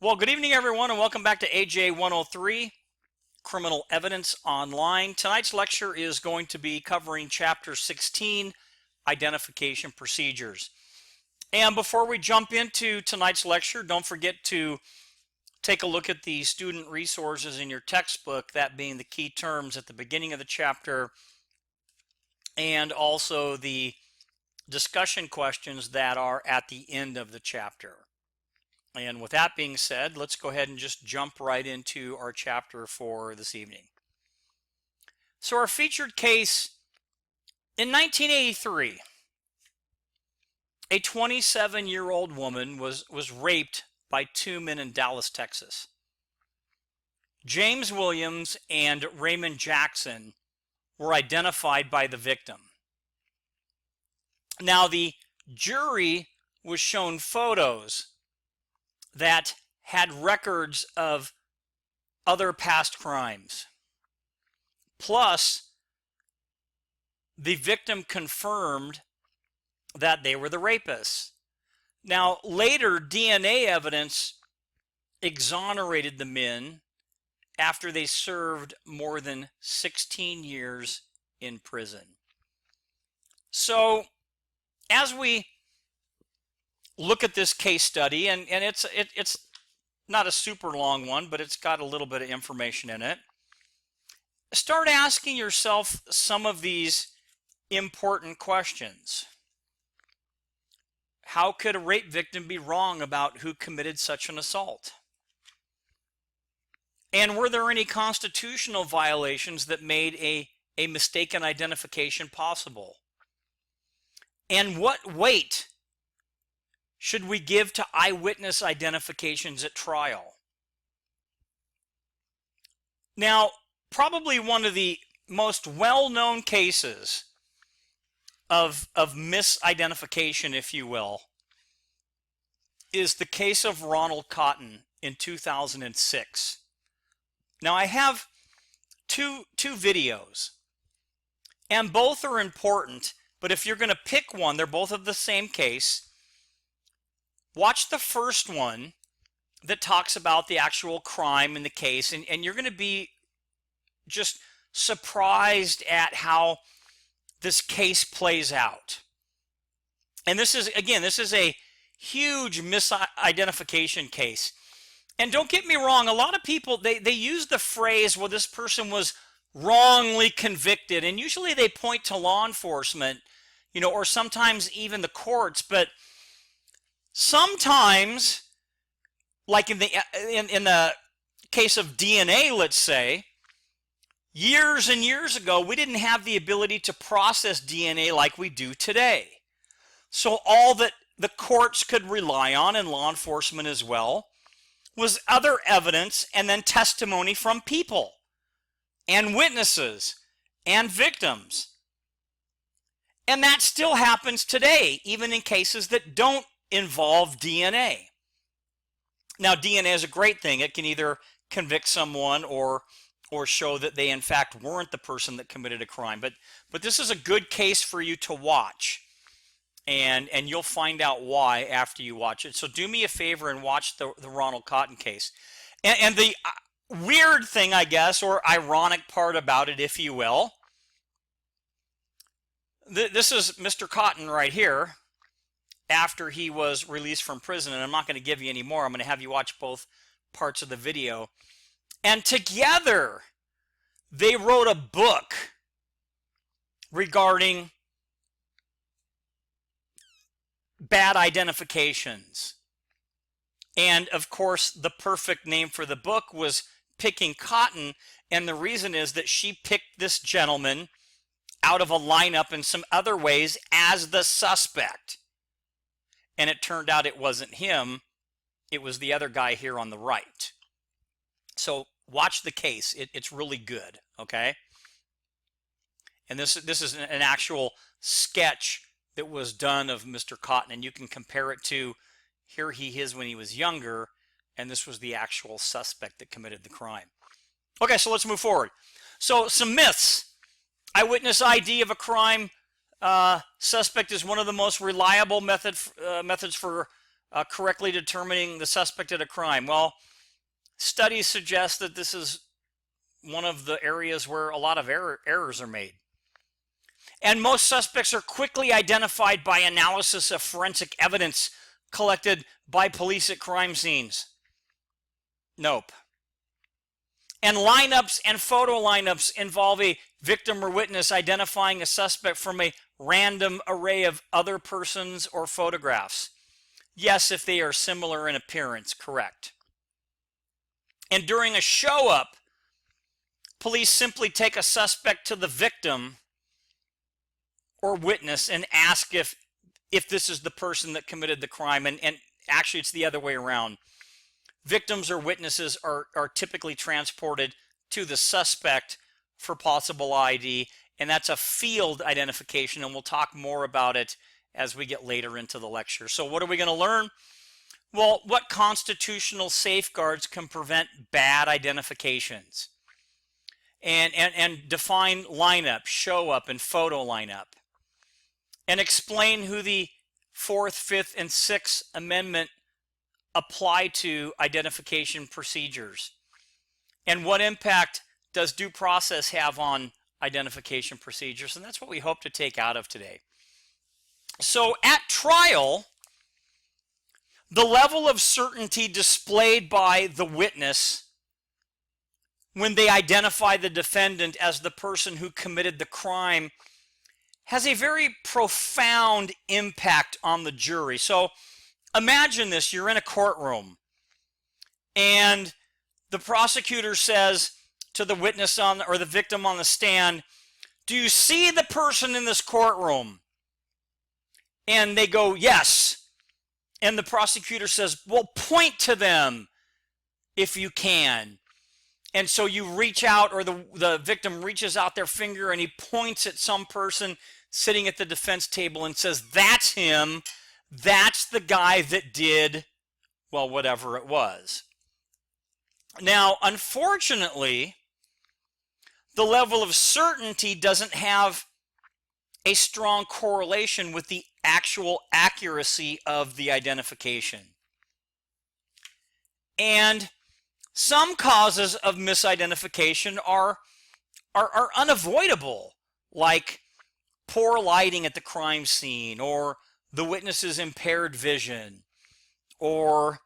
Well, good evening, everyone, and welcome back to AJ103, Criminal Evidence Online. Tonight's lecture is going to be covering Chapter 16, Identification Procedures. And before we jump into tonight's lecture, don't forget to take a look at the student resources in your textbook, that being the key terms at the beginning of the chapter, and also the discussion questions that are at the end of the chapter. And with that being said, let's go ahead and just jump right into our chapter for this evening. So our featured case, in 1983, a 27-year-old woman was raped by two men in Dallas, Texas. James Williams and Raymond Jackson were identified by the victim. Now, the jury was shown photos that had records of other past crimes. Plus, the victim confirmed that they were the rapists. Now, later, DNA evidence exonerated the men after they served more than 16 years in prison. So, as we look at this case study, and it's not a super long one, but it's got a little bit of information in it. Start asking yourself some of these important questions. How could a rape victim be wrong about who committed such an assault? And were there any constitutional violations that made a mistaken identification possible? And what weight should we give to eyewitness identifications at trial? Now, probably one of the most well-known cases of misidentification, if you will, is the case of Ronald Cotton in 2006. Now, I have two videos, and both are important, but if you're going to pick one, they're both of the same case. Watch the first one that talks about the actual crime in the case, and you're going to be just surprised at how this case plays out. And this is a huge misidentification case. And don't get me wrong, a lot of people, they use the phrase, well, this person was wrongly convicted, and usually they point to law enforcement, or sometimes even the courts, but sometimes, like in the case of DNA, let's say, years and years ago, we didn't have the ability to process DNA like we do today. So all that the courts could rely on, and law enforcement as well, was other evidence and then testimony from people and witnesses and victims. And that still happens today, even in cases that don't involve DNA. Now, DNA is a great thing. It can either convict someone or show that they in fact weren't the person that committed a crime. But this is a good case for you to watch, and you'll find out why after you watch it. So do me a favor and watch the Ronald Cotton case. And the weird thing, I guess, or ironic part about it, if you will, this is Mr. Cotton right here, after he was released from prison, and I'm not going to give you any more. I'm going to have you watch both parts of the video. And together, they wrote a book regarding bad identifications. And of course, the perfect name for the book was Picking Cotton, and the reason is that she picked this gentleman out of a lineup in some other ways as the suspect. And it turned out it wasn't him, it was the other guy here on the right. So watch the case, it's really good, okay? And this is an actual sketch that was done of Mr. Cotton, and you can compare it to, here he is when he was younger, and this was the actual suspect that committed the crime. Okay, so let's move forward. So some myths. Eyewitness ID of a crime. Suspect is one of the most reliable methods for correctly determining the suspect at a crime? Well, studies suggest that this is one of the areas where a lot of errors are made. And most suspects are quickly identified by analysis of forensic evidence collected by police at crime scenes. Nope. And lineups and photo lineups involve a victim or witness identifying a suspect from a random array of other persons or photographs. Yes, if they are similar in appearance, correct. And during a show-up, police simply take a suspect to the victim or witness and ask if this is the person that committed the crime. And actually, it's the other way around. Victims or witnesses are typically transported to the suspect for possible ID, and that's a field identification, and we'll talk more about it as we get later into the lecture. So what are we going to learn? Well, what constitutional safeguards can prevent bad identifications? And define lineup, show up, and photo lineup. And explain who the 4th, 5th, and 6th Amendment apply to identification procedures. And what impact does due process have on identification procedures? And that's what we hope to take out of today. So at trial, the level of certainty displayed by the witness when they identify the defendant as the person who committed the crime has a very profound impact on the jury. So imagine this, you're in a courtroom and the prosecutor says to the witness or the victim on the stand, "Do you see the person in this courtroom?" And they go, "Yes." And the prosecutor says, "Well, point to them if you can." And so you reach out, or the victim reaches out their finger and he points at some person sitting at the defense table and says, "That's him. That's the guy that did," well, whatever it was. Now, unfortunately, the level of certainty doesn't have a strong correlation with the actual accuracy of the identification. And some causes of misidentification are unavoidable, like poor lighting at the crime scene, or the witness's impaired vision, or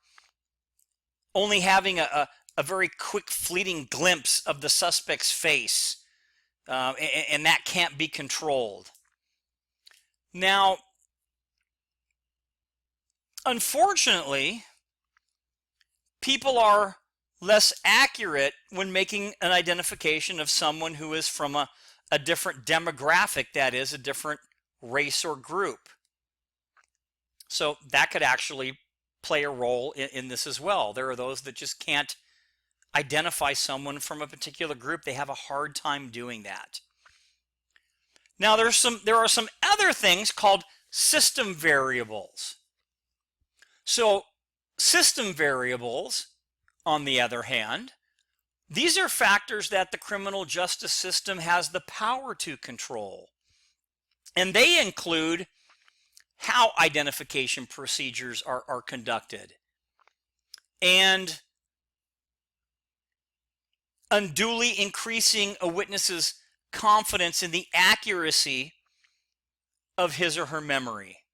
only having a very quick fleeting glimpse of the suspect's face, and that can't be controlled. Now, unfortunately, people are less accurate when making an identification of someone who is from a different demographic, that is, a different race or group. So that could actually play a role in this as well. There are those that just can't identify someone from a particular group. They have a hard time doing that. Now, there are some other things called system variables. So system variables, on the other hand, these are factors that the criminal justice system has the power to control. And they include how identification procedures are conducted, and unduly increasing a witness's confidence in the accuracy of his or her memory.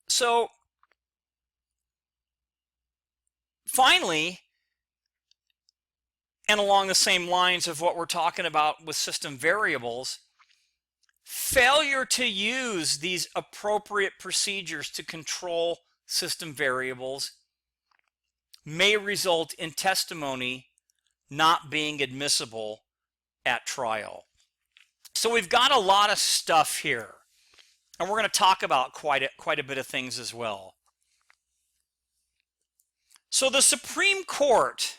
So, finally, and along the same lines of what we're talking about with system variables, failure to use these appropriate procedures to control system variables may result in testimony not being admissible at trial. So we've got a lot of stuff here, and we're going to talk about quite a bit of things as well. So the Supreme Court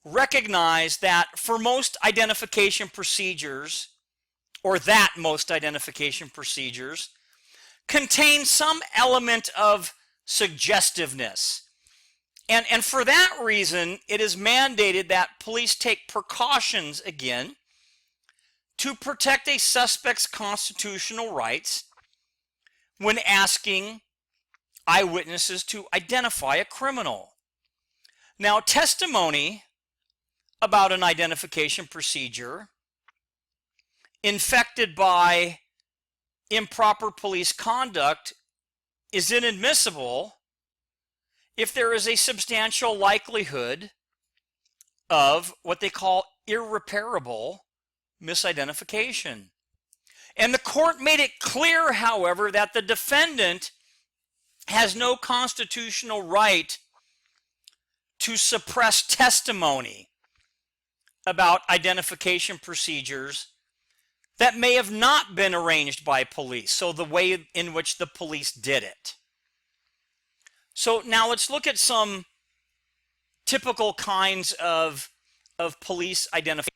recognized that for most identification procedures, or that most identification procedures, contain some element of suggestiveness. And for that reason, it is mandated that police take precautions, again, to protect a suspect's constitutional rights when asking eyewitnesses to identify a criminal. Now, testimony about an identification procedure infected by improper police conduct is inadmissible if there is a substantial likelihood of what they call irreparable misidentification. And the court made it clear, however, that the defendant has no constitutional right to suppress testimony about identification procedures that may have not been arranged by police, so the way in which the police did it. So now let's look at some typical kinds of police identification.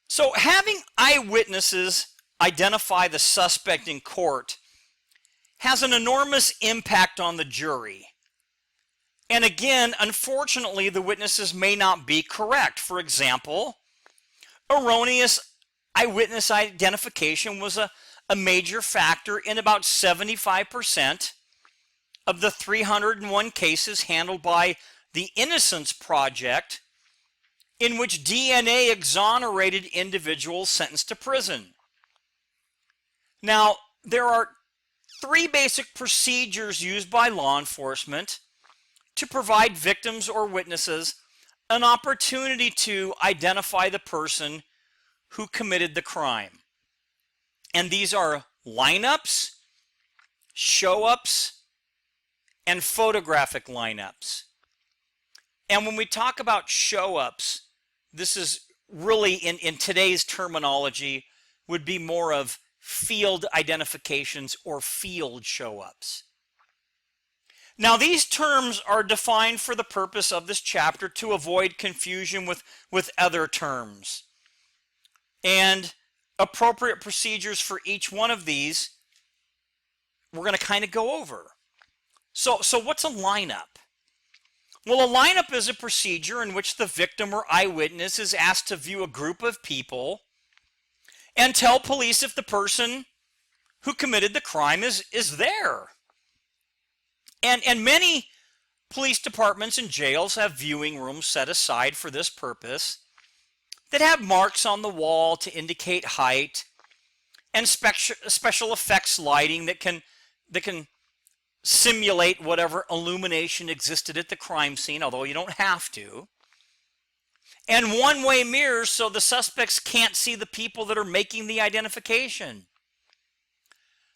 So having eyewitnesses identify the suspect in court has an enormous impact on the jury. And again, unfortunately, the witnesses may not be correct. For example, erroneous eyewitness identification was a major factor in about 75% of the 301 cases handled by the Innocence Project, in which DNA exonerated individuals sentenced to prison. Now, there are 3 basic procedures used by law enforcement to provide victims or witnesses an opportunity to identify the person who committed the crime. And these are lineups, show-ups, and photographic lineups. And when we talk about show-ups, this is really, in today's terminology, would be more of field identifications or field show-ups. Now, these terms are defined for the purpose of this chapter to avoid confusion with other terms. And appropriate procedures for each one of these, we're going to kind of go over. So what's a lineup? Well, a lineup is a procedure in which the victim or eyewitness is asked to view a group of people and tell police if the person who committed the crime is there. And many police departments and jails have viewing rooms set aside for this purpose that have marks on the wall to indicate height and special effects lighting that can simulate whatever illumination existed at the crime scene, although you don't have to. And one-way mirrors so the suspects can't see the people that are making the identification.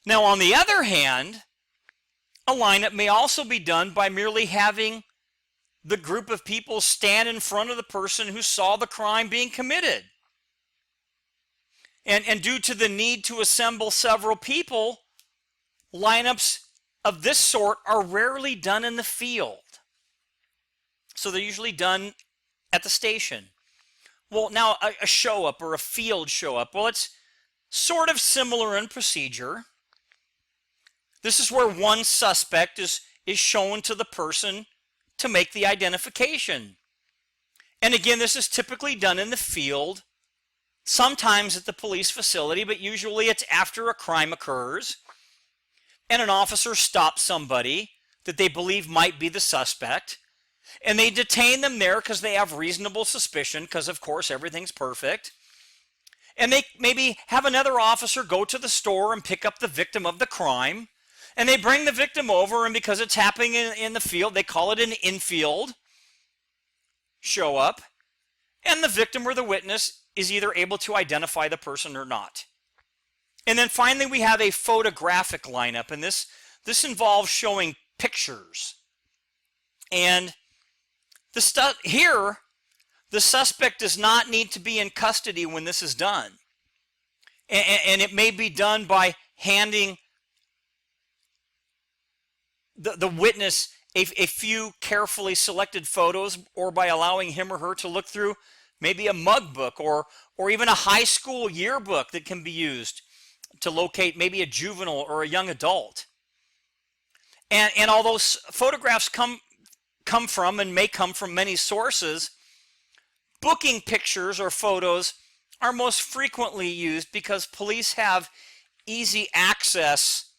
Now, on the other hand, a lineup may also be done by merely having the group of people stand in front of the person who saw the crime being committed. And due to the need to assemble several people, lineups of this sort are rarely done in the field. So they're usually done at the station. Well, now a show-up or a field show-up, well, it's sort of similar in procedure. This is where one suspect is shown to the person to make the identification. And again, this is typically done in the field, sometimes at the police facility, but usually it's after a crime occurs and an officer stops somebody that they believe might be the suspect, and they detain them there because they have reasonable suspicion, because of course everything's perfect. And they maybe have another officer go to the store and pick up the victim of the crime, and they bring the victim over, and because it's happening in the field, they call it an infield show up, and the victim or the witness is either able to identify the person or not. And then finally, we have a photographic lineup, and this involves showing pictures. And here, the suspect does not need to be in custody when this is done. And it may be done by handing the witness a few carefully selected photos, or by allowing him or her to look through maybe a mug book or even a high school yearbook that can be used to locate maybe a juvenile or a young adult. And although photographs come from and may come from many sources, booking pictures or photos are most frequently used because police have easy access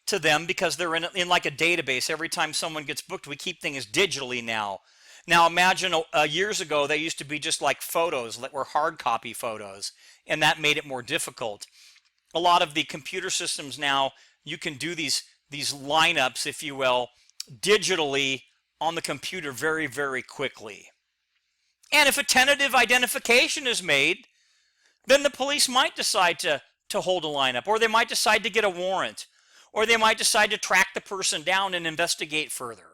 to them because they're in like a database. Every time someone gets booked, we keep things digitally now. Now imagine years ago, they used to be just like photos that were hard copy photos, and that made it more difficult. A lot of the computer systems now, you can do these lineups, if you will, digitally on the computer very, very quickly. And if a tentative identification is made, then the police might decide to hold a lineup, or they might decide to get a warrant, or they might decide to track the person down and investigate further.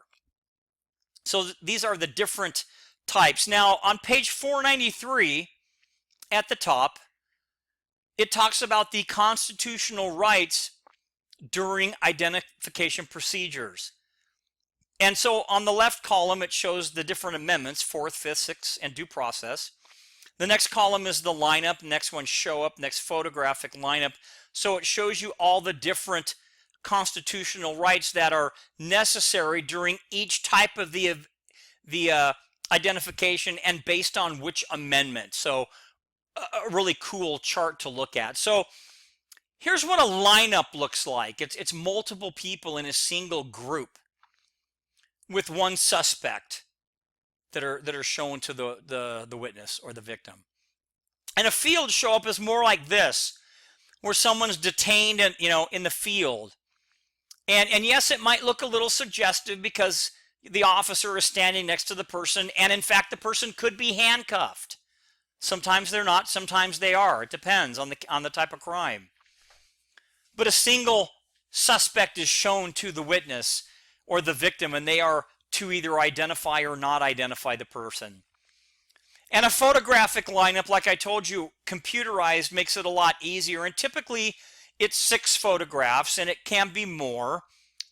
So these are the different types. Now, on page 493 at the top, it talks about the constitutional rights during identification procedures. And so on the left column, it shows the different amendments, 4th, 5th, 6th, and due process. The next column is the lineup, next one show up, next photographic lineup. So it shows you all the different constitutional rights that are necessary during each type of the identification and based on which amendment. So a really cool chart to look at. So here's what a lineup looks like. It's multiple people in a single group with one suspect that are shown to the witness or the victim. And a field show up is more like this, where someone's detained in the field. And yes, it might look a little suggestive because the officer is standing next to the person, and in fact the person could be handcuffed. Sometimes they're not, sometimes they are. It depends on the type of crime. But a single suspect is shown to the witness or the victim, and they are to either identify or not identify the person. And a photographic lineup, like I told you, computerized, makes it a lot easier. And typically it's 6 photographs, and it can be more.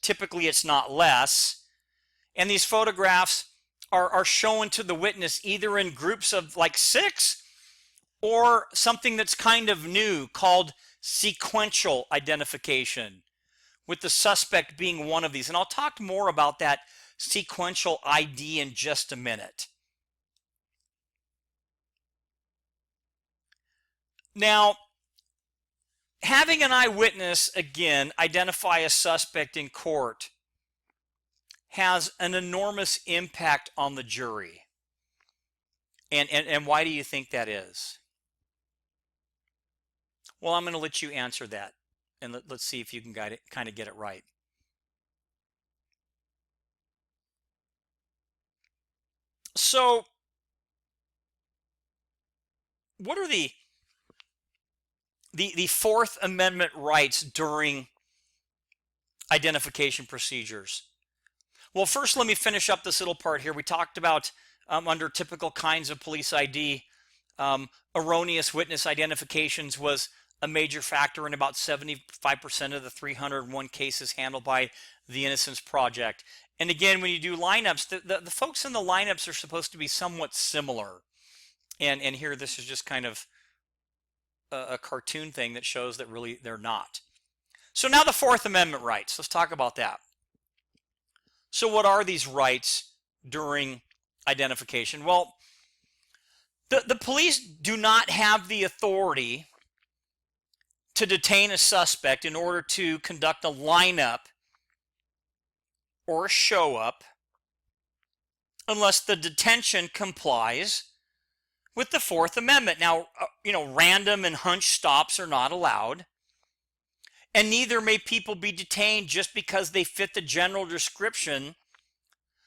Typically it's not less. And these photographs are shown to the witness either in groups of like 6 or something that's kind of new called sequential identification, with the suspect being one of these. And I'll talk more about that sequential ID in just a minute. Now, having an eyewitness, again, identify a suspect in court has an enormous impact on the jury. And why do you think that is? Well, I'm going to let you answer that, and let's see if you can kind of get it right. So, what are the Fourth Amendment rights during identification procedures? Well, first, let me finish up this little part here. We talked about under typical kinds of police ID, erroneous witness identifications was a major factor in about 75% of the 301 cases handled by the Innocence Project. And again, when you do lineups, the folks in the lineups are supposed to be somewhat similar. And here, this is just kind of a cartoon thing that shows that really they're not. So now the Fourth Amendment rights. Let's talk about that. So what are these rights during identification? Well, the police do not have the authority to detain a suspect in order to conduct a lineup or a show up unless the detention complies with the Fourth Amendment. Now, random and hunch stops are not allowed, and neither may people be detained just because they fit the general description,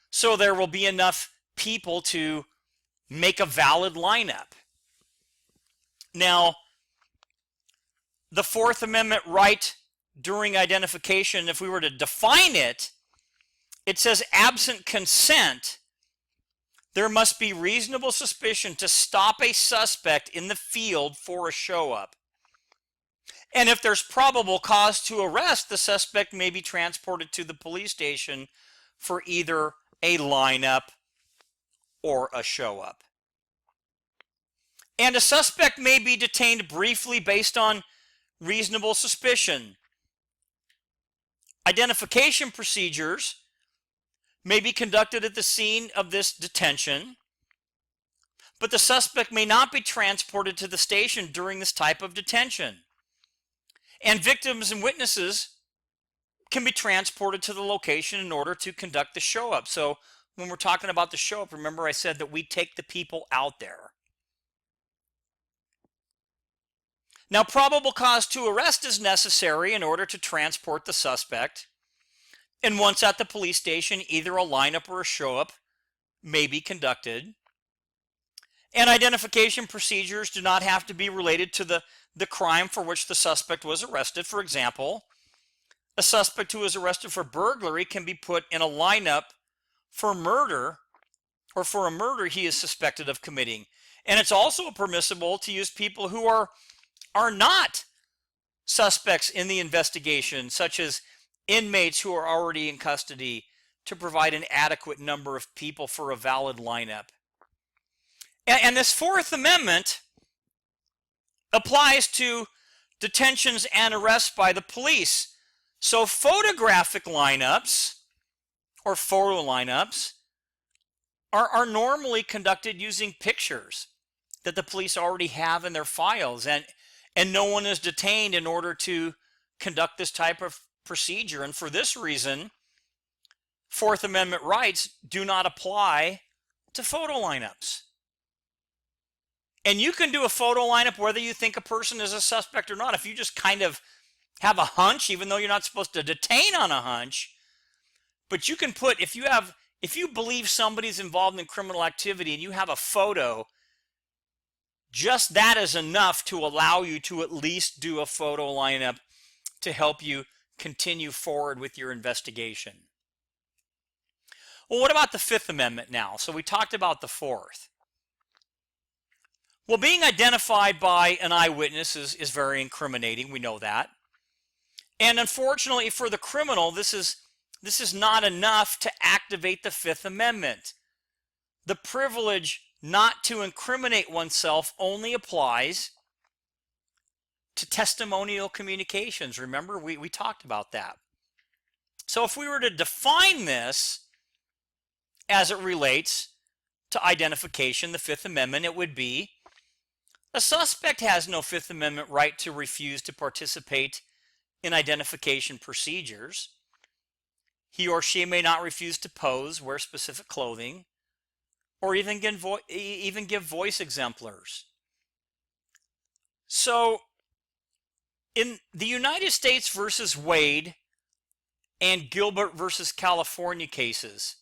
so there will be enough people to make a valid lineup. Now, the Fourth Amendment right during identification, if we were to define it, it says absent consent, there must be reasonable suspicion to stop a suspect in the field for a show-up. And if there's probable cause to arrest, the suspect may be transported to the police station for either a lineup or a show-up. And a suspect may be detained briefly based on reasonable suspicion. Identification procedures may be conducted at the scene of this detention, but the suspect may not be transported to the station during this type of detention. And victims and witnesses can be transported to the location in order to conduct the show up. So when we're talking about the show up, remember I said that we take the people out there. Now, probable cause to arrest is necessary in order to transport the suspect. And once at the police station, either a lineup or a show up may be conducted. And identification procedures do not have to be related to the crime for which the suspect was arrested. For example, a suspect who is arrested for burglary can be put in a lineup for murder, or for a murder he is suspected of committing. And it's also permissible to use people who are not suspects in the investigation, such as inmates who are already in custody, to provide an adequate number of people for a valid lineup. And this Fourth Amendment applies to detentions and arrests by the police. So photographic lineups or photo lineups are normally conducted using pictures that the police already have in their files, and no one is detained in order to conduct this type of procedure. And for this reason, Fourth Amendment rights do not apply to photo lineups. And you can do a photo lineup whether you think a person is a suspect or not. If you just kind of have a hunch, even though you're not supposed to detain on a hunch, but you can put, if you believe somebody's involved in criminal activity and you have a photo, just that is enough to allow you to at least do a photo lineup to help you continue forward with your investigation. Well, what about the Fifth Amendment now? So we talked about the Fourth. Well, being identified by an eyewitness is very incriminating. We know that. And unfortunately for the criminal, this is not enough to activate the Fifth Amendment. The privilege not to incriminate oneself only applies to testimonial communications. Remember, we talked about that. So if we were to define this as it relates to identification, the Fifth Amendment, it would be: a suspect has no Fifth Amendment right to refuse to participate in identification procedures. He or she may not refuse to pose, wear specific clothing, or even give voice exemplars. So, in the United States versus Wade and Gilbert versus California cases,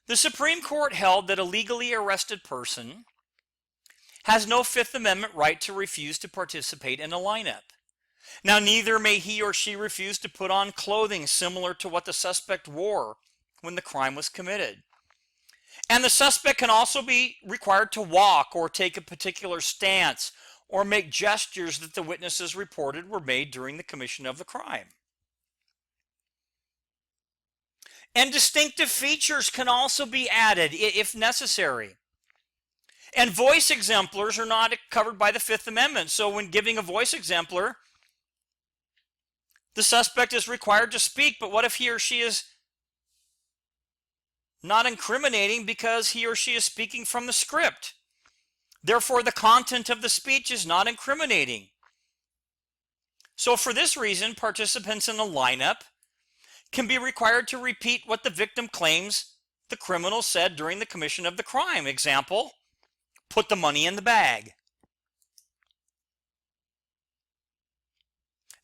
the Supreme Court held that a legally arrested person has no Fifth Amendment right to refuse to participate in a lineup. Now, neither may he or she refuse to put on clothing similar to what the suspect wore when the crime was committed. And the suspect can also be required to walk or take a particular stance or make gestures that the witnesses reported were made during the commission of the crime. And distinctive features can also be added if necessary. And voice exemplars are not covered by the Fifth Amendment. So when giving a voice exemplar, the suspect is required to speak, but what if he or she is not incriminating because he or she is speaking from the script? Therefore, the content of the speech is not incriminating. So for this reason, participants in a lineup can be required to repeat what the victim claims the criminal said during the commission of the crime. Example: put the money in the bag.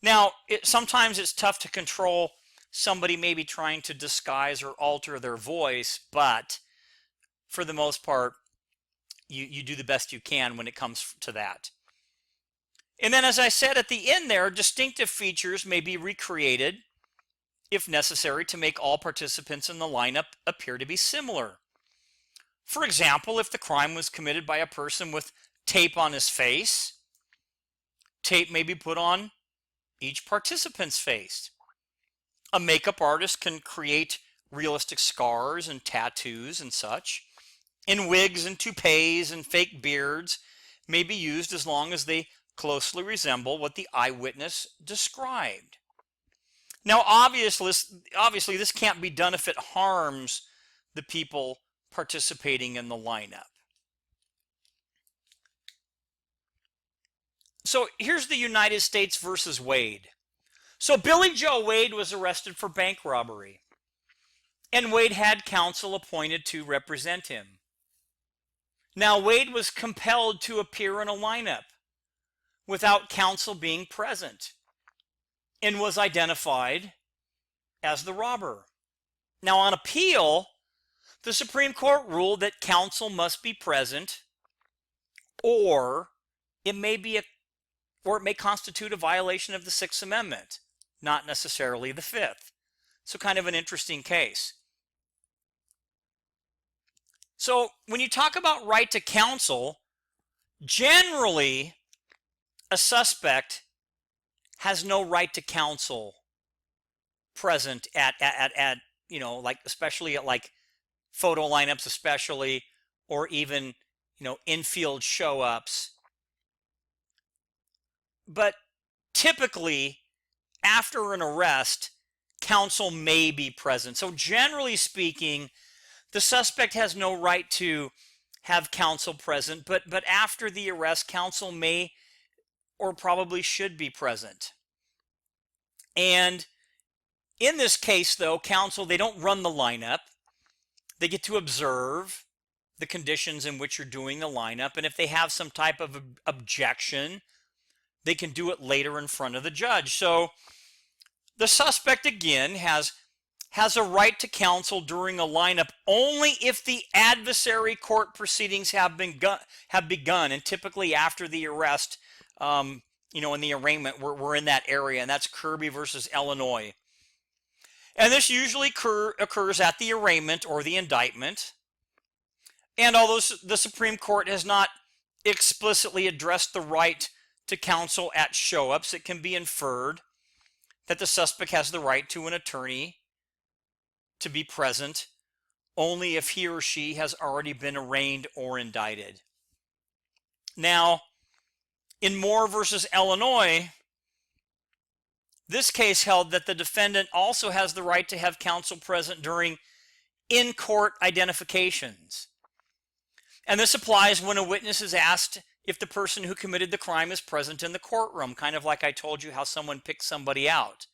Now, sometimes it's tough to control somebody maybe trying to disguise or alter their voice, but for the most part, you do the best you can when it comes to that. And then, as I said at the end there, distinctive features may be recreated if necessary to make all participants in the lineup appear to be similar. For example, if the crime was committed by a person with tape on his face, tape may be put on each participant's face. A makeup artist can create realistic scars and tattoos and such. And wigs and toupees and fake beards may be used as long as they closely resemble what the eyewitness described. Now, obviously, this can't be done if it harms the people participating in the lineup. So here's the United States versus Wade. So Billy Joe Wade was arrested for bank robbery, and Wade had counsel appointed to represent him. Now, Wade was compelled to appear in a lineup without counsel being present and was identified as the robber. Now, on appeal, the Supreme Court ruled that counsel must be present, or it may constitute a violation of the Sixth Amendment, not necessarily the Fifth. So kind of an interesting case. So when you talk about right to counsel, generally a suspect has no right to counsel present at like, especially at like photo lineups, especially, or even, infield show-ups. But typically, after an arrest, counsel may be present. So generally speaking, the suspect has no right to have counsel present, but after the arrest, counsel may or probably should be present. And in this case, though, counsel, they don't run the lineup. They get to observe the conditions in which you're doing the lineup, and if they have some type of objection, they can do it later in front of the judge. So the suspect, again, has a right to counsel during a lineup only if the adversary court proceedings have begun, and typically after the arrest, in the arraignment, we're in that area, and that's Kirby versus Illinois. And this usually occurs at the arraignment or the indictment. And although the Supreme Court has not explicitly addressed the right to counsel at show-ups, it can be inferred that the suspect has the right to an attorney to be present only if he or she has already been arraigned or indicted. Now, in Moore versus Illinois, this case held that the defendant also has the right to have counsel present during in-court identifications. And this applies when a witness is asked if the person who committed the crime is present in the courtroom, kind of like I told you how someone picks somebody out.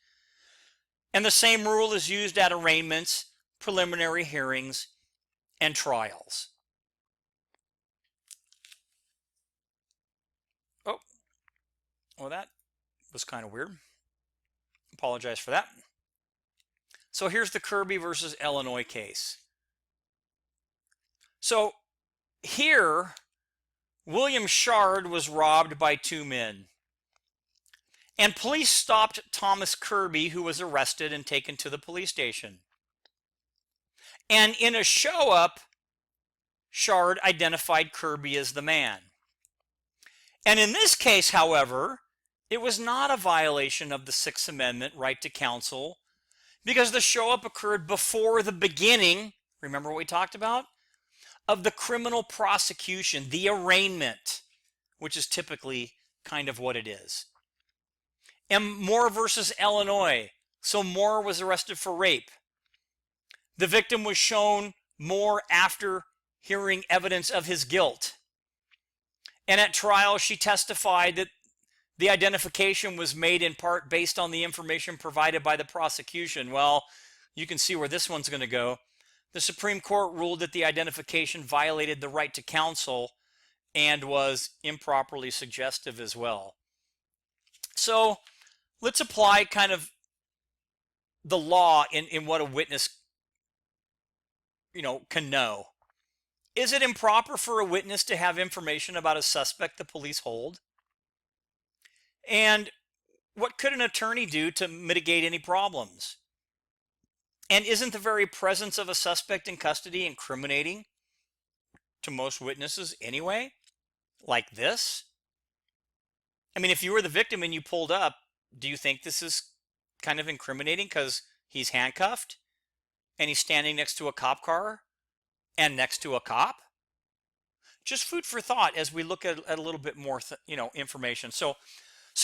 And the same rule is used at arraignments, preliminary hearings, and trials. Oh, well, that was kind of weird. Apologize for that. So here's the Kirby versus Illinois case. So here, William Shard was robbed by two men. And police stopped Thomas Kirby, who was arrested and taken to the police station. And in a show-up, Shard identified Kirby as the man. And in this case, however, it was not a violation of the Sixth Amendment right to counsel, because the show-up occurred before the beginning, remember what we talked about, of the criminal prosecution, the arraignment, which is typically kind of what it is. And Moore versus Illinois, so Moore was arrested for rape. The victim was shown Moore after hearing evidence of his guilt. And at trial, she testified that the identification was made in part based on the information provided by the prosecution. Well, you can see where this one's going to go. The Supreme Court ruled that the identification violated the right to counsel and was improperly suggestive as well. So let's apply kind of the law in what a witness, can know. Is it improper for a witness to have information about a suspect the police hold? And what could an attorney do to mitigate any problems? And isn't the very presence of a suspect in custody incriminating to most witnesses anyway? Like this? I mean, if you were the victim and you pulled up, do you think this is kind of incriminating because he's handcuffed and he's standing next to a cop car and next to a cop? Just food for thought as we look at a little bit more, information. So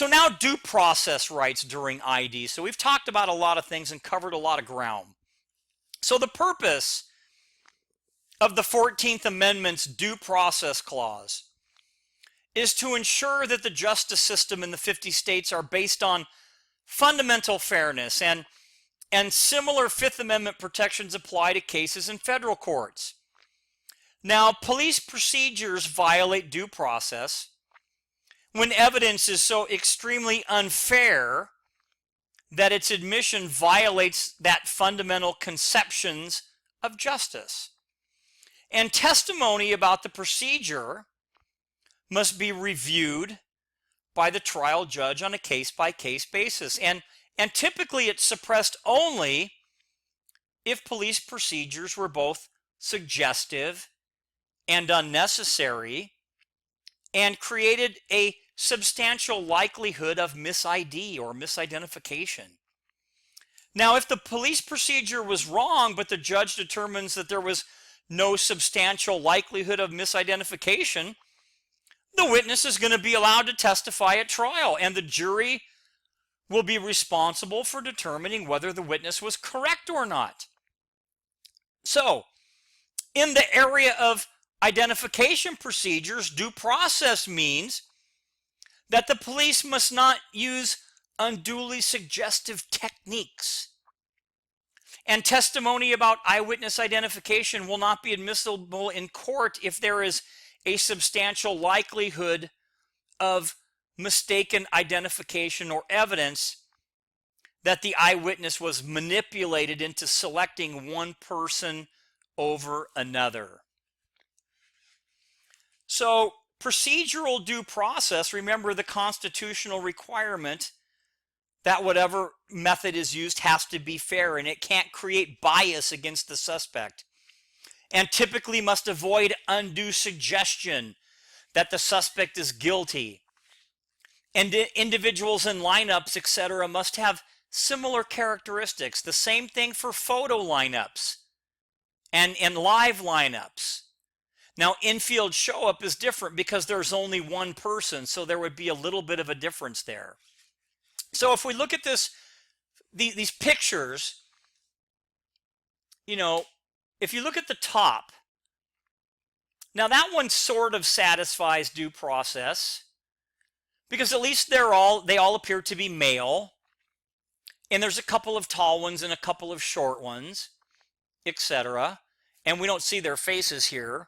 now due process rights during ID. So we've talked about a lot of things and covered a lot of ground. So the purpose of the 14th Amendment's due process clause is to ensure that the justice system in the 50 states are based on fundamental fairness, and similar Fifth Amendment protections apply to cases in federal courts. Now, police procedures violate due process when evidence is so extremely unfair that its admission violates that fundamental conceptions of justice. And testimony about the procedure must be reviewed by the trial judge on a case-by-case basis. And typically it's suppressed only if police procedures were both suggestive and unnecessary and created a substantial likelihood of mis-ID or misidentification. Now, if the police procedure was wrong, but the judge determines that there was no substantial likelihood of misidentification, the witness is going to be allowed to testify at trial, and the jury will be responsible for determining whether the witness was correct or not. So, in the area of identification procedures, due process means that the police must not use unduly suggestive techniques. And testimony about eyewitness identification will not be admissible in court if there is a substantial likelihood of mistaken identification or evidence that the eyewitness was manipulated into selecting one person over another. So, procedural due process, remember the constitutional requirement that whatever method is used has to be fair and it can't create bias against the suspect, and typically must avoid undue suggestion that the suspect is guilty. And individuals in lineups, etc., must have similar characteristics. The same thing for photo lineups and live lineups. Now, infield show-up is different because there's only one person, so there would be a little bit of a difference there. So if we look at these pictures, if you look at the top, now that one sort of satisfies due process because at least they all appear to be male, and there's a couple of tall ones and a couple of short ones, etc. And we don't see their faces here.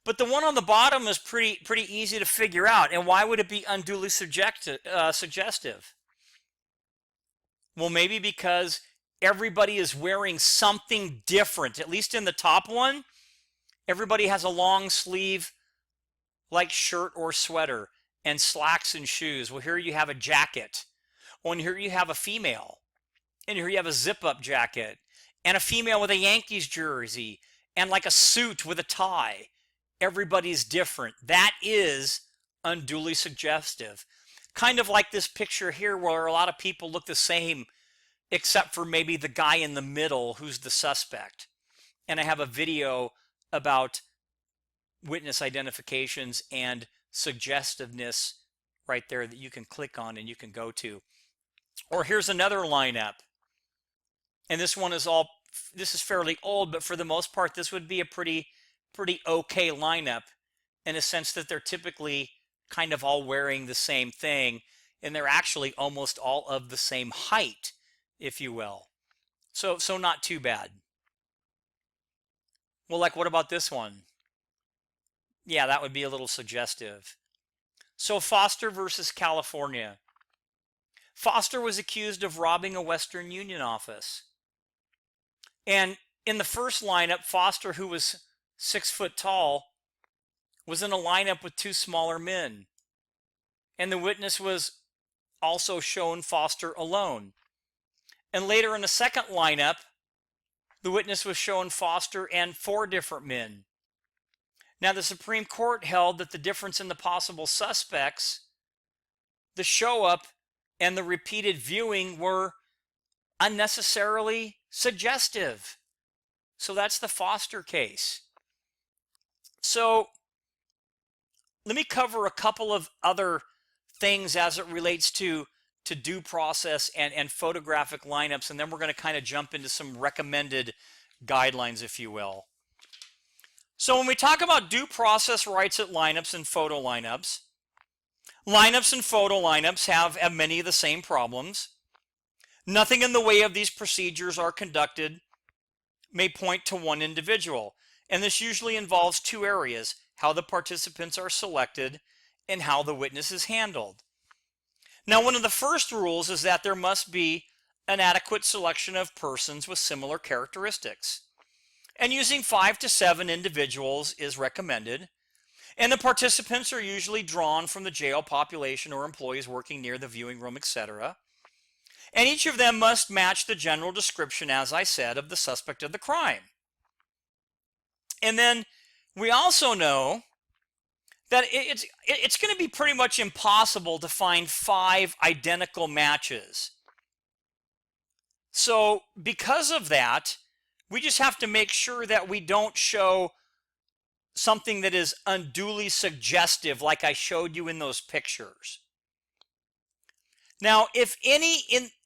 But the one on the bottom is pretty easy to figure out. And why would it be unduly suggestive? Well, maybe because everybody is wearing something different. At least in the top one, everybody has a long sleeve like shirt or sweater and slacks and shoes. Well, here you have a jacket. Oh, and here you have a female. And here you have a zip-up jacket. And a female with a Yankees jersey. And like a suit with a tie. Everybody's different. That is unduly suggestive. Kind of like this picture here where a lot of people look the same except for maybe the guy in the middle who's the suspect. And I have a video about witness identifications and suggestiveness right there that you can click on and you can go to. Or here's another lineup. And this is fairly old, but for the most part this would be a pretty okay lineup in a sense that they're typically kind of all wearing the same thing, and they're actually almost all of the same height, if you will. So not too bad. Well, like what about this one? Yeah, that would be a little suggestive. So Foster versus California. Foster was accused of robbing a Western Union office. And in the first lineup, Foster, who was 6 foot tall, was in a lineup with two smaller men. And the witness was also shown Foster alone. And later in the second lineup, the witness was shown Foster and 4 different men. Now the Supreme Court held that the difference in the possible suspects, the show-up, and the repeated viewing were unnecessarily suggestive. So that's the Foster case. So let me cover a couple of other things as it relates to due process and photographic lineups, and then we're going to kind of jump into some recommended guidelines, if you will. So when we talk about due process rights at lineups and photo lineups and photo lineups have many of the same problems. Nothing in the way of these procedures are conducted may point to one individual, and this usually involves two areas: how the participants are selected and how the witness is handled. Now, one of the first rules is that there must be an adequate selection of persons with similar characteristics. And using 5 to 7 individuals is recommended. And the participants are usually drawn from the jail population or employees working near the viewing room, etc. And each of them must match the general description, as I said, of the suspect of the crime. And then we also know that it's going to be pretty much impossible to find 5 identical matches. So because of that, we just have to make sure that we don't show something that is unduly suggestive like I showed you in those pictures. Now, if any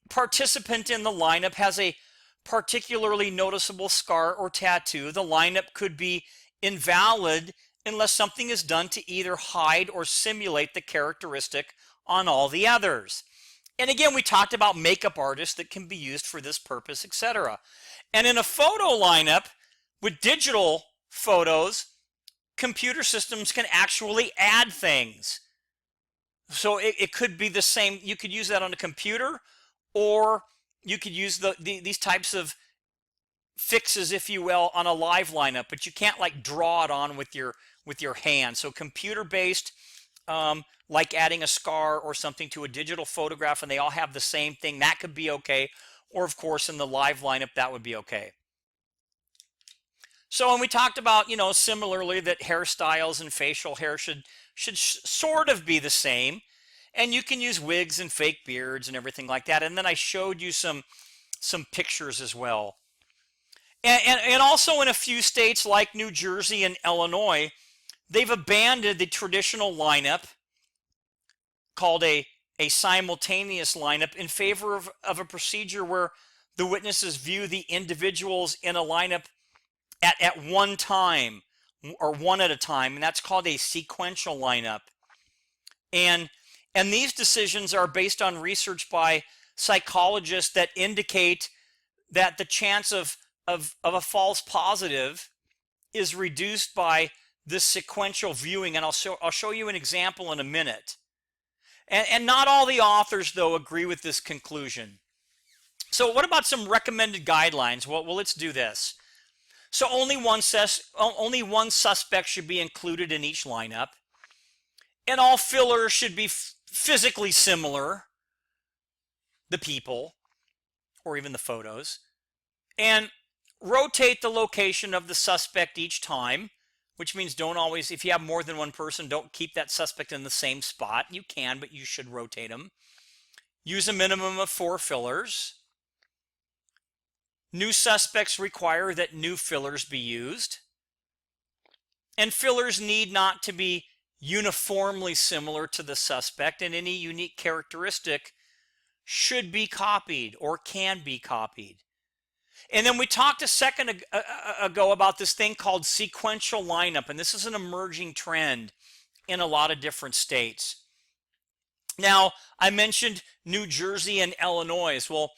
participant in the lineup has a particularly noticeable scar or tattoo, the lineup could be invalid unless something is done to either hide or simulate the characteristic on all the others. And again, we talked about makeup artists that can be used for this purpose, etc. And in a photo lineup with digital photos, computer systems can actually add things. So it could be the same. You could use that on a computer, or you could use these types of fixes, if you will, on a live lineup, but you can't like draw it on with your hand. So computer-based, like adding a scar or something to a digital photograph, and they all have the same thing, that could be okay. Or of course, in the live lineup, that would be okay. So, and we talked about, similarly that hairstyles and facial hair should sort of be the same. And you can use wigs and fake beards and everything like that. And then I showed you some pictures as well. And also in a few states like New Jersey and Illinois, they've abandoned the traditional lineup called a simultaneous lineup in favor of a procedure where the witnesses view the individuals in a lineup at one time, or one at a time, and that's called a sequential lineup. And these decisions are based on research by psychologists that indicate that the chance of a false positive is reduced by this sequential viewing, and I'll show you an example in a minute. And not all the authors, though, agree with this conclusion. So what about some recommended guidelines? Well, let's do this. So only one suspect should be included in each lineup, and all fillers should be physically similar, the people, or even the photos, and rotate the location of the suspect each time, which means don't always, if you have more than one person, don't keep that suspect in the same spot. You can, but you should rotate them. Use a minimum of 4 fillers. New suspects require that new fillers be used. And fillers need not to be uniformly similar to the suspect, and any unique characteristic should be copied or can be copied. And then we talked a second ago about this thing called sequential lineup, and this is an emerging trend in a lot of different states. Now, I mentioned New Jersey and Illinois. Well,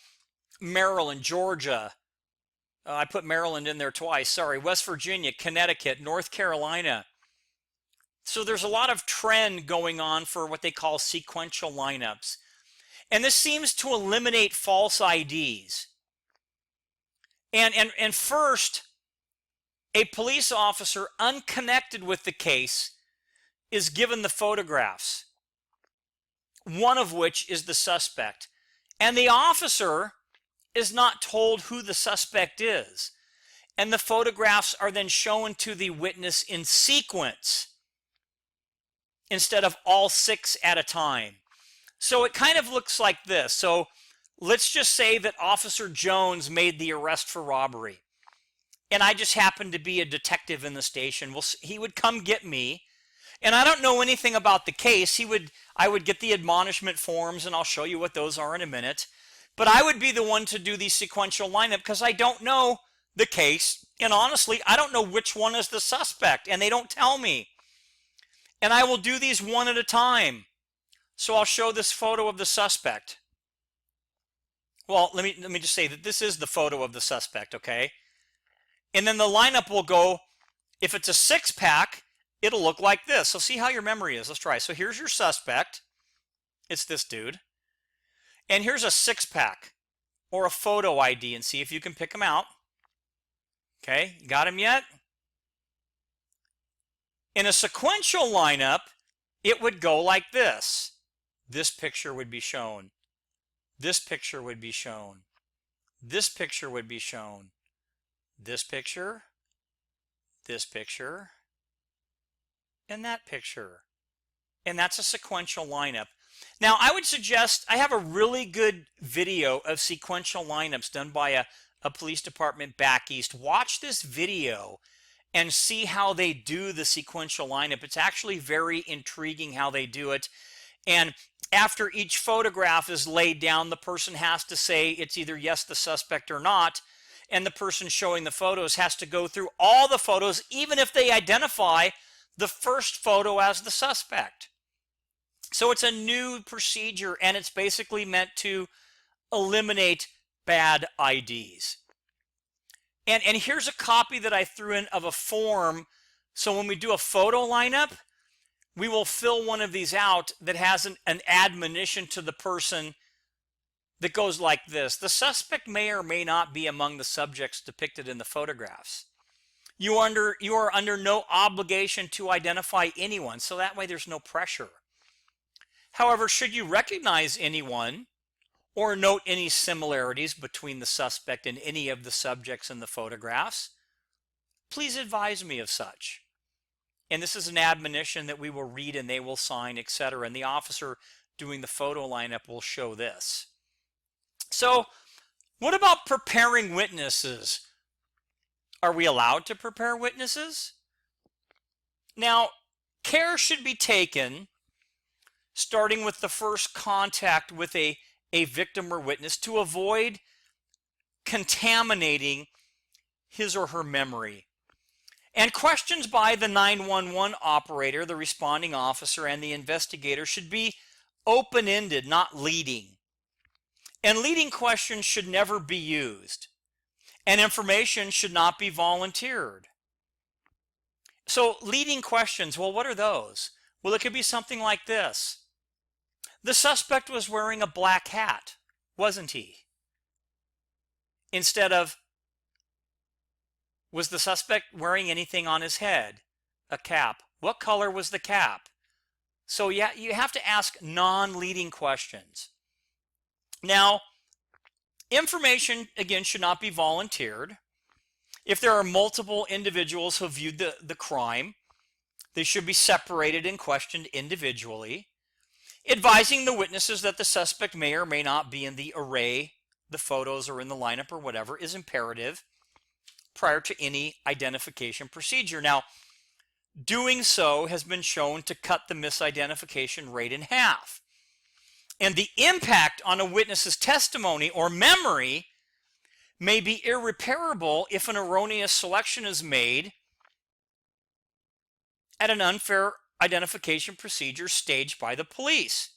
Maryland, Georgia, I put Maryland in there twice, sorry, West Virginia, Connecticut, North Carolina. So there's a lot of trend going on for what they call sequential lineups. And this seems to eliminate false IDs. And first, a police officer unconnected with the case is given the photographs, one of which is the suspect. And the officer is not told who the suspect is. And the photographs are then shown to the witness in sequence instead of all 6 at a time. So it kind of looks like this. So let's just say that Officer Jones made the arrest for robbery, and I just happened to be a detective in the station. Well, he would come get me, and I don't know anything about the case. I would get the admonishment forms, and I'll show you what those are in a minute. But I would be the one to do the sequential lineup because I don't know the case, and honestly, I don't know which one is the suspect, and they don't tell me. And I will do these one at a time. So I'll show this photo of the suspect. well, let me just say that this is the photo of the suspect, okay? And then the lineup will go, if it's a 6-pack, it'll look like this. So see how your memory is. Let's try. So here's your suspect. It's this dude. And here's a 6-pack or a photo ID, and see if you can pick them out. Okay, you got him yet? In a sequential lineup, it would go like this. This picture would be shown. This picture would be shown. This picture would be shown. This picture, and that picture. And that's a sequential lineup. Now, I would suggest, I have a really good video of sequential lineups done by a police department back east. Watch this video and see how they do the sequential lineup. It's actually very intriguing how they do it. And after each photograph is laid down, the person has to say it's either yes, the suspect, or not. And the person showing the photos has to go through all the photos, even if they identify the first photo as the suspect. So it's a new procedure, and it's basically meant to eliminate bad IDs. And here's a copy that I threw in of a form. So when we do a photo lineup, we will fill one of these out that has an admonition to the person that goes like this. The suspect may or may not be among the subjects depicted in the photographs. You are under no obligation to identify anyone, so that way there's no pressure. However, should you recognize anyone or note any similarities between the suspect and any of the subjects in the photographs, please advise me of such. And this is an admonition that we will read and they will sign, etc. And the officer doing the photo lineup will show this. So, what about preparing witnesses? Are we allowed to prepare witnesses? Now, care should be taken, starting with the first contact with a victim or witness, to avoid contaminating his or her memory. And questions by the 911 operator, the responding officer, and the investigator should be open-ended, not leading. And leading questions should never be used. And information should not be volunteered. So leading questions, well, what are those? Well, it could be something like this. The suspect was wearing a black hat, wasn't he? Instead of, was the suspect wearing anything on his head? A cap. What color was the cap? So yeah, you have to ask non-leading questions. Now, information, again, should not be volunteered. If there are multiple individuals who viewed the crime, they should be separated and questioned individually. Advising the witnesses that the suspect may or may not be in the array, the photos, or in the lineup or whatever is imperative prior to any identification procedure. Now, doing so has been shown to cut the misidentification rate in half. And the impact on a witness's testimony or memory may be irreparable if an erroneous selection is made at an unfair identification procedure staged by the police.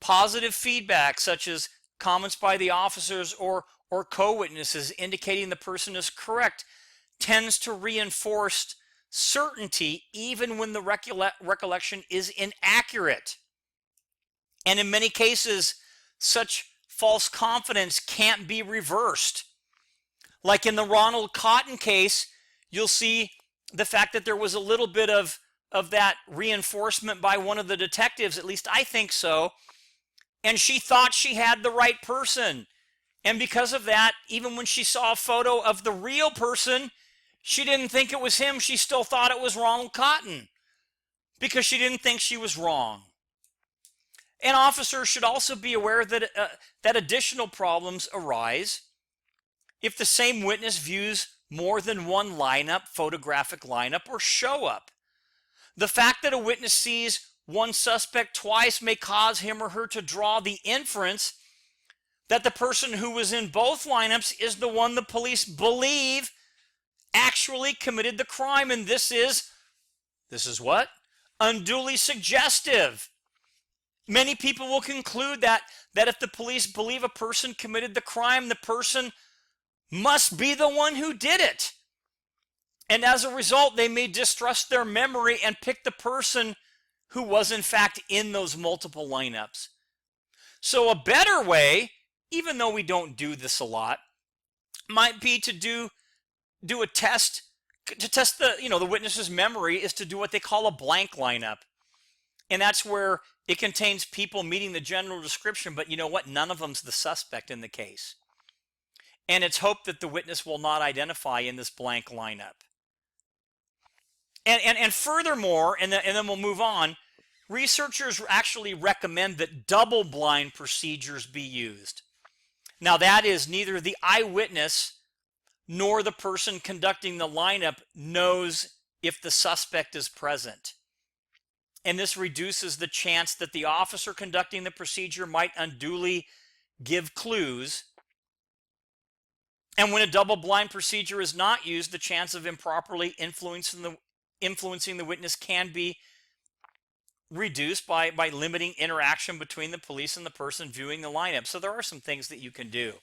Positive feedback, such as comments by the officers or co-witnesses indicating the person is correct, tends to reinforce certainty even when the recollection is inaccurate. And in many cases, such false confidence can't be reversed. Like in the Ronald Cotton case, you'll see the fact that there was a little bit of that reinforcement by one of the detectives, at least I think so, and she thought she had the right person. And because of that, even when she saw a photo of the real person, she didn't think it was him. She still thought it was Ronald Cotton because she didn't think she was wrong. And officers should also be aware that, that additional problems arise if the same witness views more than one lineup, photographic lineup, or show up. The fact that a witness sees one suspect twice may cause him or her to draw the inference that the person who was in both lineups is the one the police believe actually committed the crime. And this is what? Unduly suggestive. Many people will conclude that if the police believe a person committed the crime, the person must be the one who did it. And as a result, they may distrust their memory and pick the person who was in fact in those multiple lineups. So a better way, even though we don't do this a lot, might be to do a test to test the witness's memory, is to do what they call a blank lineup. And that's where it contains people meeting the general description, but you know what? None of them's the suspect in the case. And it's hoped that the witness will not identify in this blank lineup. And furthermore, and then we'll move on, researchers actually recommend that double-blind procedures be used. Now, that is, neither the eyewitness nor the person conducting the lineup knows if the suspect is present. And this reduces the chance that the officer conducting the procedure might unduly give clues. And when a double-blind procedure is not used, the chance of improperly influencing the witness can be reduced by limiting interaction between the police and the person viewing the lineup. So there are some things that you can do.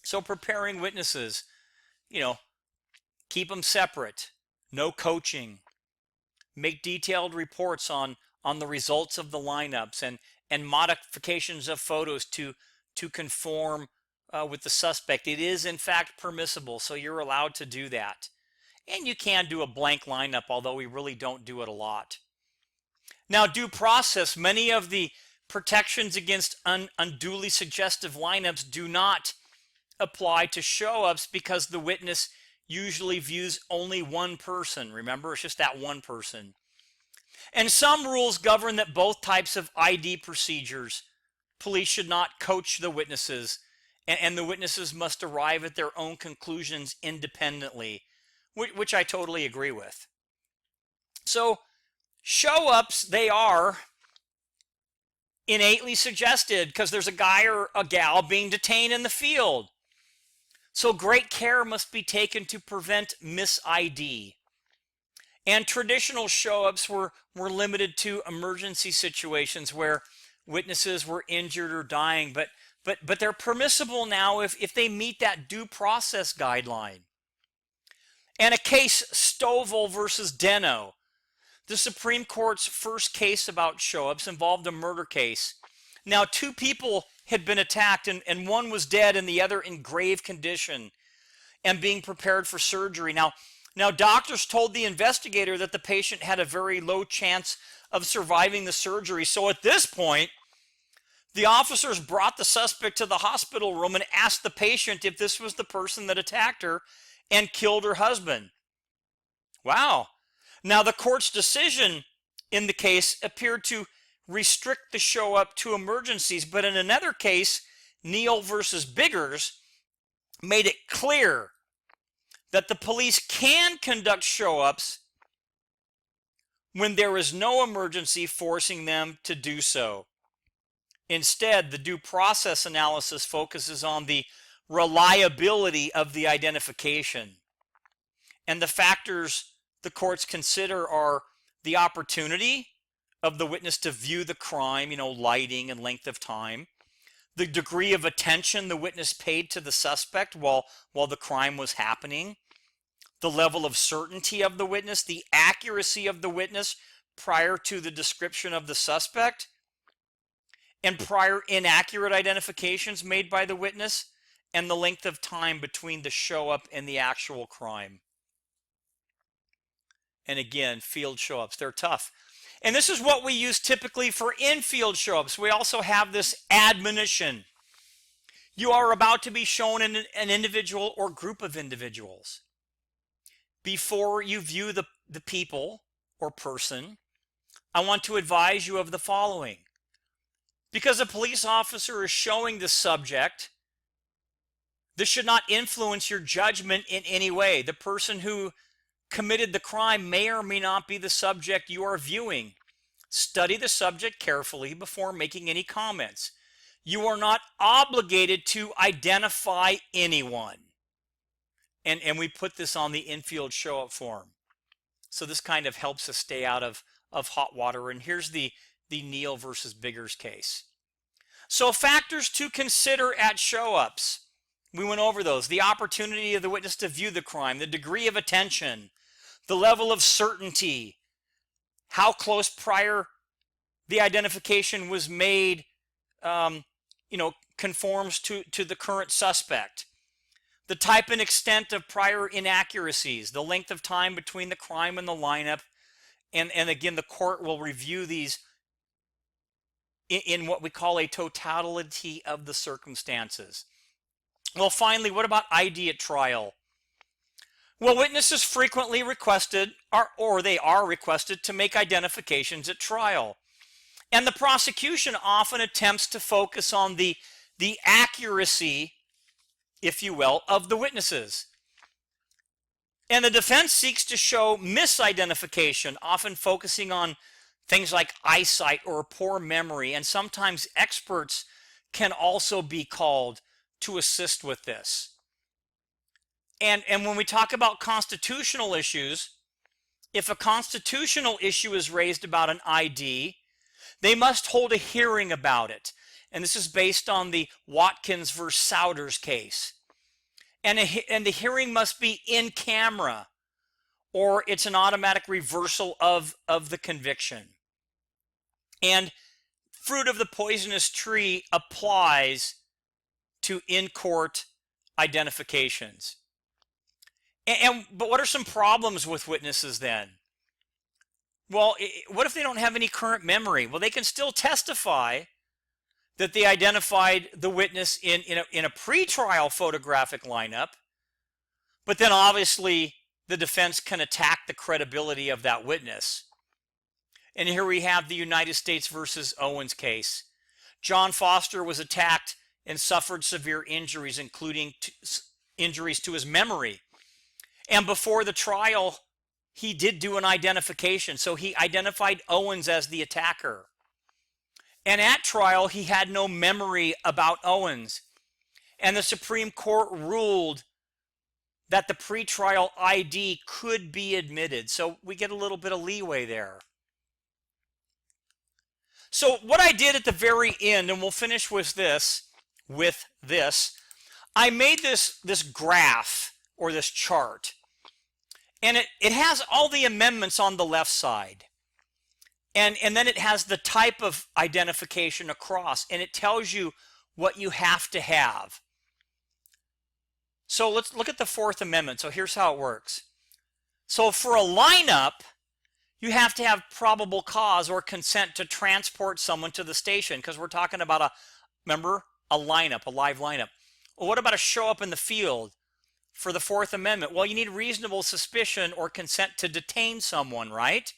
So preparing witnesses, keep them separate, no coaching, make detailed reports on the results of the lineups and modifications of photos to conform with the suspect. It is in fact permissible, so you're allowed to do that. And you can do a blank lineup, although we really don't do it a lot. Now, due process, many of the protections against unduly suggestive lineups do not apply to show-ups because the witness usually views only one person. Remember, it's just that one person. And some rules govern that both types of ID procedures, police should not coach the witnesses, and the witnesses must arrive at their own conclusions independently, which I totally agree with. So, show-ups, they are innately suggested because there's a guy or a gal being detained in the field. So great care must be taken to prevent mis-ID. And traditional show-ups were limited to emergency situations where witnesses were injured or dying, but they're permissible now if they meet that due process guideline. And a case, Stovall versus Deno, the Supreme Court's first case about show-ups, involved a murder case. Now, two people had been attacked, and one was dead and the other in grave condition and being prepared for surgery. Now, doctors told the investigator that the patient had a very low chance of surviving the surgery. So at this point, the officers brought the suspect to the hospital room and asked the patient if this was the person that attacked her and killed her husband. Wow. Now, the court's decision in the case appeared to restrict the show-up to emergencies, but in another case, Neal versus Biggers, made it clear that the police can conduct show-ups when there is no emergency forcing them to do so. Instead, the due process analysis focuses on the reliability of the identification. And the factors the courts consider are the opportunity of the witness to view the crime, lighting and length of time, the degree of attention the witness paid to the suspect while the crime was happening, the level of certainty of the witness, the accuracy of the witness prior to the description of the suspect, and prior inaccurate identifications made by the witness, and the length of time between the show-up and the actual crime. And again, field show-ups, they're tough. And this is what we use typically for in-field show-ups. We also have this admonition. You are about to be shown an individual or group of individuals. Before you view the people or person, I want to advise you of the following. Because a police officer is showing the subject, this should not influence your judgment in any way. The person who committed the crime may or may not be the subject you are viewing. Study the subject carefully before making any comments. You are not obligated to identify anyone. And we put this on the infield show-up form. So this kind of helps us stay out of hot water. And here's the the Neal versus Biggers case. So factors to consider at show-ups. We went over those. The opportunity of the witness to view the crime, the degree of attention, the level of certainty, how close prior the identification was made, conforms to the current suspect, the type and extent of prior inaccuracies, the length of time between the crime and the lineup, and again, the court will review these in what we call a totality of the circumstances. Well, finally, what about ID at trial? Well, witnesses frequently requested, or they are requested, to make identifications at trial. And the prosecution often attempts to focus on the accuracy, if you will, of the witnesses. And the defense seeks to show misidentification, often focusing on things like eyesight or poor memory, and sometimes experts can also be called to assist with this. And when we talk about constitutional issues, if a constitutional issue is raised about an ID, they must hold a hearing about it. And this is based on the Watkins versus Souders case. And the hearing must be in camera, or it's an automatic reversal of the conviction. And fruit of the poisonous tree applies to in-court identifications. But what are some problems with witnesses then? Well, what if they don't have any current memory? Well, they can still testify that they identified the witness in a pretrial photographic lineup, but then obviously the defense can attack the credibility of that witness. And here we have the United States versus Owens case. John Foster was attacked and suffered severe injuries, including injuries to his memory. And before the trial, he did do an identification. So he identified Owens as the attacker. And at trial, he had no memory about Owens. And the Supreme Court ruled that the pretrial ID could be admitted. So we get a little bit of leeway there. So what I did at the very end, and we'll finish with this, I made this graph or this chart. And it has all the amendments on the left side. And then it has the type of identification across, and it tells you what you have to have. So let's look at the Fourth Amendment. So here's how it works. So for a lineup, you have to have probable cause or consent to transport someone to the station, because we're talking about a lineup, a live lineup. Well, what about a show up in the field for the Fourth Amendment? Well, you need reasonable suspicion or consent to detain someone, right?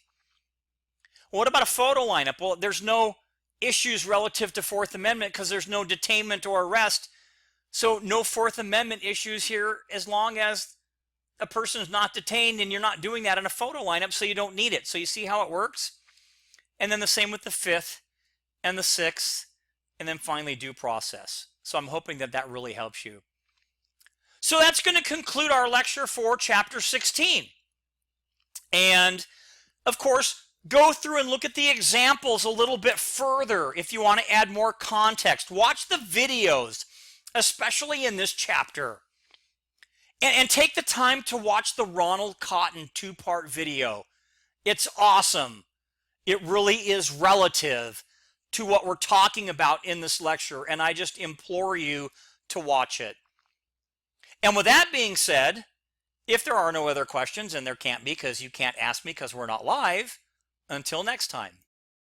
What about a photo lineup? Well, there's no issues relative to Fourth Amendment because there's no detainment or arrest. So no Fourth Amendment issues here as long as a person is not detained, and you're not doing that in a photo lineup, so you don't need it. So you see how it works? And then the same with the Fifth and the Sixth, and then finally due process. So I'm hoping that that really helps you. So that's going to conclude our lecture for Chapter 16. And of course, go through and look at the examples a little bit further if you want to add more context. Watch the videos, especially in this chapter. And take the time to watch the Ronald Cotton 2-part video. It's awesome. It really is relative to what we're talking about in this lecture, and I just implore you to watch it. And with that being said, if there are no other questions, and there can't be because you can't ask me because we're not live, until next time.